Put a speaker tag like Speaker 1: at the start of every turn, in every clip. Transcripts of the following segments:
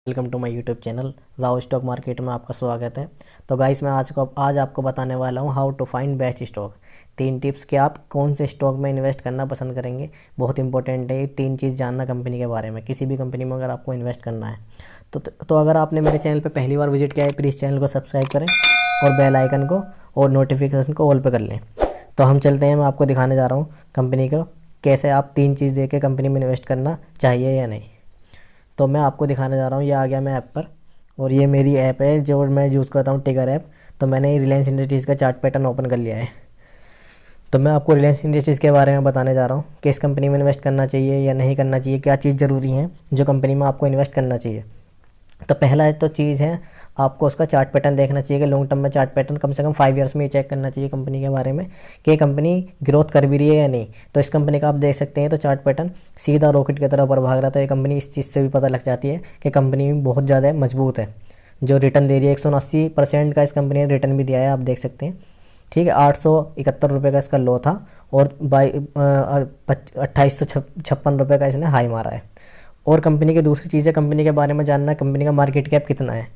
Speaker 1: Welcome to my YouTube channel Rao stock market में आपका स्वागत है। तो गाइस मैं आज आपको बताने वाला हूं how to find best stock. 3 tips कि आप कौन से स्टॉक में इन्वेस्ट करना पसंद करेंगे। बहुत इंपॉर्टेंट है ये 3 चीज़ जानना कंपनी के बारे में। किसी भी कंपनी में अगर आपको इन्वेस्ट करना है तो अगर आपने मेरे चैनल पर पहली बार विजिट किया है प्लीज़ चैनल को सब्सक्राइब करें और बेल आइकन को और नोटिफिकेशन को ऑल पर कर लें। तो हम चलते हैं, मैं आपको दिखाने जा रहा हूँ कंपनी को कैसे आप 3 चीज़ दे के कंपनी में इन्वेस्ट करना चाहिए या नहीं। तो मैं आपको दिखाने जा रहा हूँ, ये आ गया मैं ऐप पर और ये मेरी ऐप है जो मैं यूज़ करता हूँ, टिगर ऐप। तो मैंने रिलायंस इंडस्ट्रीज़ का चार्ट पैटर्न ओपन कर लिया है। तो मैं आपको रिलायंस इंडस्ट्रीज़ के बारे में बताने जा रहा हूँ कि इस कंपनी में इन्वेस्ट करना चाहिए या नहीं करना चाहिए, क्या चीज़ ज़रूरी है जो कंपनी में आपको इन्वेस्ट करना चाहिए। तो पहला तो चीज़ है आपको उसका चार्ट पैटर्न देखना चाहिए कि लॉन्ग टर्म में चार्ट पैटर्न कम से कम 5 ईयर्स में ये चेक करना चाहिए कंपनी के बारे में कि कंपनी ग्रोथ कर भी रही है या नहीं। तो इस कंपनी का आप देख सकते हैं तो चार्ट पैटर्न सीधा रॉकेट की तरह ऊपर भाग रहा था। ये कंपनी इस चीज़ से भी पता लग जाती है कि कंपनी बहुत ज़्यादा मजबूत है। जो रिटर्न दे रही है 180% का इस कंपनी ने रिटर्न भी दिया है, आप देख सकते हैं। ठीक है, 871 रुपये का इसका लो था और 2856 रुपये का इसने हाई मारा है। और कंपनी की दूसरी चीज़ है कंपनी के बारे में जानना, कंपनी का मार्केट कैप कितना है,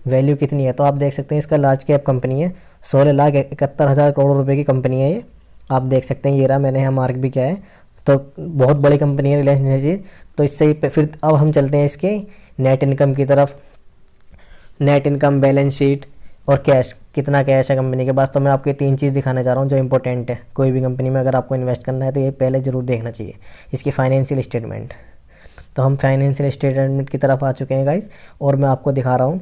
Speaker 1: वैल्यू कितनी है। तो आप देख सकते हैं इसका लार्ज कैप कंपनी है, 16,71,000 करोड़ रुपए की कंपनी है ये। आप देख सकते हैं, ये रहा, मैंने यहाँ मार्क भी किया है। तो बहुत बड़ी कंपनी है रिलायंस एनर्जी। तो इससे फिर अब हम चलते हैं इसके नेट इनकम की तरफ। नेट इनकम, बैलेंस शीट और कैश, कितना कैश है कंपनी के पास। तो मैं आपको 3 चीज़ दिखाने जा रहा हूँ जो इंपॉर्टेंट है कोई भी कंपनी में अगर आपको इन्वेस्ट करना है तो ये पहले ज़रूर देखना चाहिए। इसकी फाइनेंशियल स्टेटमेंट। तो हम फाइनेंशियल स्टेटमेंट की तरफ आ चुके हैं गाइस और मैं आपको दिखा रहा हूँ,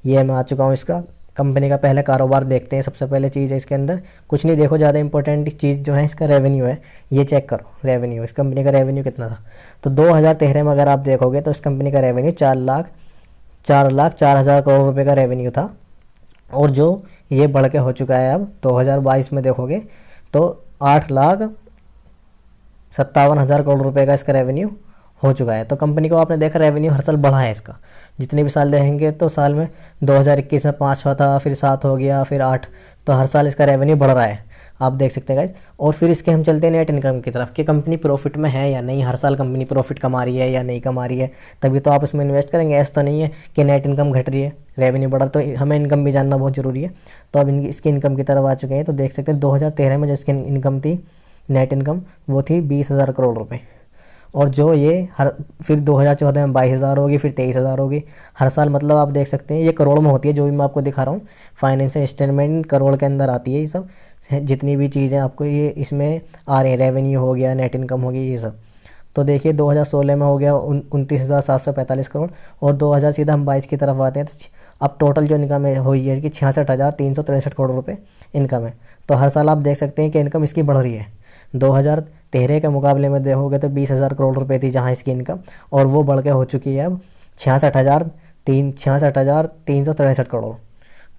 Speaker 1: ये मैं आ चुका हूँ। इसका कंपनी का पहले कारोबार देखते हैं। सबसे पहले चीज़ है इसके अंदर कुछ नहीं, देखो ज़्यादा इंपॉर्टेंट चीज़ जो है इसका रेवेन्यू है। ये चेक करो रेवेन्यू, इस कंपनी का रेवेन्यू कितना था। तो 2013 में अगर आप देखोगे तो इस कंपनी का रेवेन्यू 4,04,000 करोड़ रुपए का रेवेन्यू था। और जो ये बढ़ के हो चुका है अब 2022 में देखोगे तो 8,57,000 करोड़ रुपए का इसका रेवेन्यू हो चुका है। तो कंपनी को आपने देखा रेवेन्यू हर साल बढ़ा है इसका। जितने भी साल देखेंगे तो साल में 2021 में 5 हुआ था, फिर 7 हो गया, फिर 8। तो हर साल इसका रेवेन्यू बढ़ रहा है, आप देख सकते हैं गाइस। और फिर इसके हम चलते हैं नेट इनकम की तरफ कि कंपनी प्रॉफिट में है या नहीं, हर साल कंपनी प्रॉफिट कमा रही है या नहीं कमा रही है, तभी तो आप इसमें इन्वेस्ट करेंगे। ऐसा तो नहीं है कि नेट इनकम घट रही है, रेवेन्यू बढ़ा। तो हमें इनकम भी जानना बहुत ज़रूरी है। तो अब इसकी इनकम की तरफ आ चुके हैं। तो देख सकते हैं 2013 में जो इसकी इनकम थी, नेट इनकम, वो थी 20,000 करोड़ रुपये। और जो ये फिर 2014 में 22,000 होगी, फिर 23,000 होगी हर साल। मतलब आप देख सकते हैं ये करोड़ में होती है, जो भी मैं आपको दिखा रहा हूँ फाइनेंशियल स्टेटमेंट करोड़ के अंदर आती है। ये सब जितनी भी चीज़ें आपको ये इसमें आ रही हैं, रेवेन्यू हो गया, नेट इनकम हो गई, ये सब। तो देखिए 2016 में हो गया 29,745 करोड़ और 2000 सीधा हम 22 की तरफ आते हैं। तो अब टोटल जो इनकम है हुई है कि 66,363 करोड़ रुपए इनकम है। तो हर साल आप देख सकते हैं कि इनकम इसकी बढ़ रही है। 2013 के मुकाबले में देखोगे तो 20,000 करोड़ रुपए थी जहां इसकी इनकम, और वो बढ़ के हो चुकी है अब 66,363 करोड़।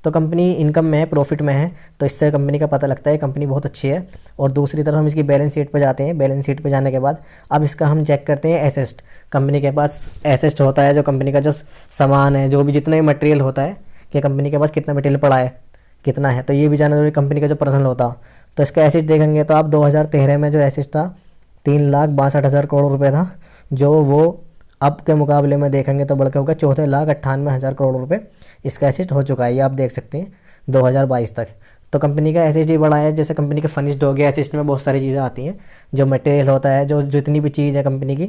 Speaker 1: तो कंपनी इनकम में है, प्रॉफिट में है। तो इससे कंपनी का पता लगता है कंपनी बहुत अच्छी है। और दूसरी तरफ हम इसकी बैलेंस शीट पे जाते हैं। बैलेंस शीट पे जाने के बाद अब इसका हम चेक करते हैं एसेट। कंपनी के पास एसेट होता है, जो कंपनी का जो सामान है, जो भी जितना भी मटेरियल होता है कि कंपनी के पास कितना मटेरियल पड़ा है, कितना है। तो ये भी जानना जरूरी, कंपनी का जो पर्सनल होता। तो इसका एसेट देखेंगे तो आप 2013 में जो एसेट था 3,62,000 करोड़ रुपए था, जो वो अब के मुकाबले में देखेंगे तो बढ़ के होगा 14,98,000 करोड़ रुपए इसका एसेट हो चुका है। ये आप देख सकते हैं 2022 तक। तो कंपनी का एसेट भी बढ़ा है। जैसे कंपनी के फर्निश्ड हो गया, एसेट में बहुत सारी चीज़ें आती हैं, जो मटेरियल होता है, जो जितनी भी चीज़ है कंपनी की,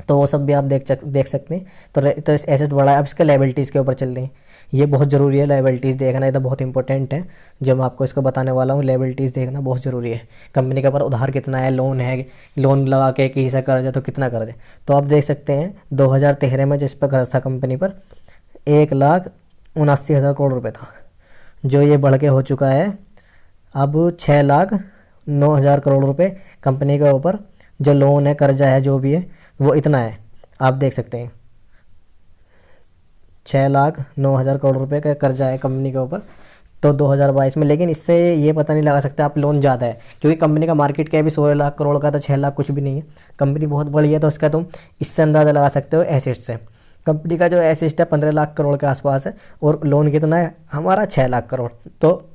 Speaker 1: तो वो सब भी आप देख सकते हैं। तो एसेट बढ़ा है। अब इसके लायबिलिटीज़ के ऊपर चलते हैं। ये बहुत ज़रूरी है लायबिलिटीज़ देखना, ये तो बहुत इंपॉर्टेंट है जो मैं आपको इसको बताने वाला हूँ। लायबिलिटीज़ देखना बहुत ज़रूरी है। कंपनी के ऊपर उधार कितना है, लोन है, लोन लगा के कि से कर्ज है तो कितना कर्ज है। तो आप देख सकते हैं 2013 में जिस पर कर्ज था कंपनी पर 1,79,000 करोड़ रुपये था, जो ये बढ़ के हो चुका है अब 6,09,000 करोड़ रुपये। कंपनी के ऊपर जो लोन है, कर्जा है, जो भी है वो इतना है, आप देख सकते हैं 6,09,000 करोड़ रुपए का कर्जा है कंपनी के ऊपर। तो 2022 में, लेकिन इससे ये पता नहीं लगा सकते आप लोन ज़्यादा है, क्योंकि कंपनी का मार्केट कैप भी 16 लाख करोड़ का, तो 6 लाख कुछ भी नहीं है। कंपनी बहुत बड़ी है, तो उसका तुम इससे अंदाज़ा लगा सकते हो एसेट से। कंपनी का जो एसेट है 15 लाख करोड़ के आसपास है और लोन कितना है हमारा 6 लाख करोड़। तो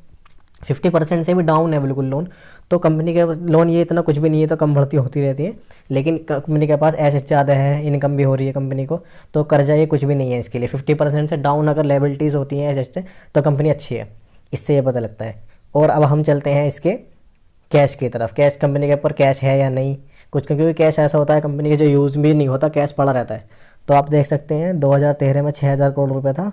Speaker 1: 50% से भी डाउन है बिल्कुल लोन, तो कंपनी के लोन ये इतना कुछ भी नहीं है, तो कम भर्ती होती रहती है, लेकिन कंपनी के पास एसेट ज़्यादा है, इनकम भी हो रही है कंपनी को, तो कर्जा ये कुछ भी नहीं है इसके लिए। 50% से डाउन अगर लायबिलिटीज़ होती हैं एसेट से, तो कंपनी अच्छी है, इससे ये पता लगता है। और अब हम चलते हैं इसके कैश की तरफ। कैश, कंपनी के ऊपर कैश है या नहीं कुछ, क्योंकि कैश ऐसा होता है कंपनी के जो यूज़ भी नहीं होता, कैश पड़ा रहता है। तो आप देख सकते हैं 2013 में 6,000 करोड़ रुपये था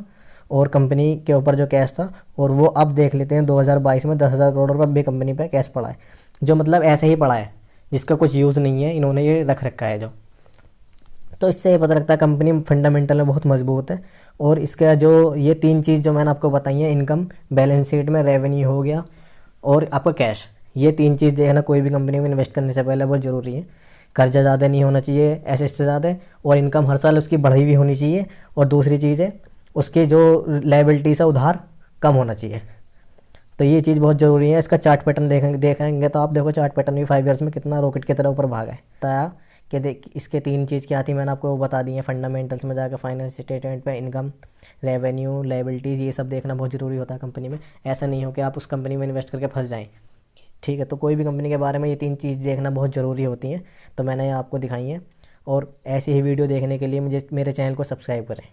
Speaker 1: और कंपनी के ऊपर जो कैश था, और वो अब देख लेते हैं 2022 में 10,000 करोड़ रुपये भी कंपनी पे कैश पड़ा है, जो मतलब ऐसे ही पड़ा है, जिसका कुछ यूज़ नहीं है, इन्होंने ये रख रखा है जो। तो इससे ये पता लगता है कंपनी फंडामेंटल में बहुत मजबूत है। और इसका जो ये 3 चीज़ जो मैंने आपको बताई है, इनकम, बैलेंस शीट में रेवेन्यू हो गया और आपका कैश, ये 3 चीज़ देखना कोई भी कंपनी में इन्वेस्ट करने से पहले बहुत ज़रूरी है। कर्जा ज़्यादा नहीं होना चाहिए एसेट से ज़्यादा, और इनकम हर साल उसकी बढ़ी हुई होनी चाहिए, और दूसरी चीज़ है उसकी जो लायबिलिटीज़ है उधार कम होना चाहिए। तो ये चीज़ बहुत ज़रूरी है। इसका चार्ट पैटर्न देखेंगे तो आप देखो चार्ट पैटर्न भी 5 ईयर्स में कितना रॉकेट की तरह ऊपर भागा है। बताया कि देख इसके 3 चीज़ क्या थी, मैंने आपको वो बता दी है। फंडामेंटल्स में जाकर फाइनेंस स्टेटमेंट पे इनकम, रेवेन्यू, लायबिलिटीज़, ये सब देखना बहुत ज़रूरी होता है कंपनी में। ऐसा नहीं हो कि आप उस कंपनी में इन्वेस्ट करके फंस जाएँ, ठीक है। तो कोई भी कंपनी के बारे में ये 3 चीज़ देखना बहुत ज़रूरी होती हैं, तो मैंने ये आपको दिखाई है। और ऐसी ही वीडियो देखने के लिए मुझे मेरे चैनल को सब्सक्राइब करें।